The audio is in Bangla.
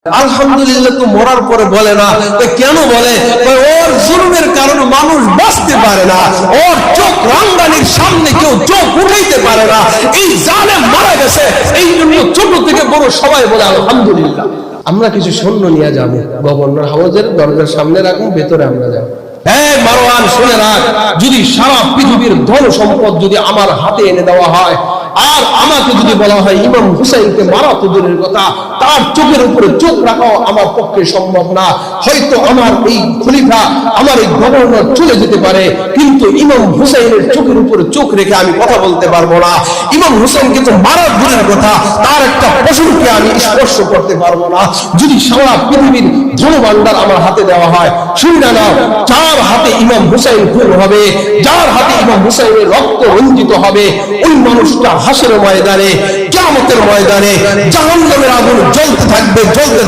আলহামদুলিল্লাহ তো মরার পরে বলে না, কেন বলে? ওর জুলুমের কারণে মানুষ বাঁচতে পারে না, ওর চোখ রাঙ্গানির সামনে কেউ চোখ উঠাইতে পারে না, এই জালেম মারা গেছে। এই জন্য ছোট থেকে বড় সবাই বলে আলহামদুলিল্লাহ। আমরা কিছু সৈন্য নিয়ে যাবো, গভর্নর হাউসের দরজার সামনে রাখুন, ভেতরে আমরা যাবো। মারওয়ান শুনে রাখ, যদি সারা পৃথিবীর ধন সম্পদ যদি আমার হাতে এনে দেওয়া হয়, আর আমাকে যদি বলা হয় ইমাম হুসাইনকে মারা তো দূরের কথা, তার চোখের উপরে চোখ রাখাও আমার পক্ষে সম্ভব না। হয়তো আমার এই খলিফা, আমার এই গভর্নর চলে যেতে পারে, কিন্তু ইমাম হুসাইনের চোখের উপরে চোখ রেখে আমি কথা বলতে পারবো না। ইমাম হুসাইনকে তো মারা দূরের কথা, তার একটা পশুকে আমি স্পর্শ করতে পারবো না। যদি সারা পৃথিবীর ধনভাণ্ডার আমার হাতে দেওয়া হয়, শুনে নাও, যার হাতে ইমাম হুসাইন খুন হবে, যার হাতে ইমাম হুসাইনের রক্ত রঞ্জিত হবে, ওই মানুষটা হাসরের ময়দানে, কিয়ামতের ময়দানে জাহান্নামের আগুন জ্বলতে থাকবে, জ্বলতে থাকবে।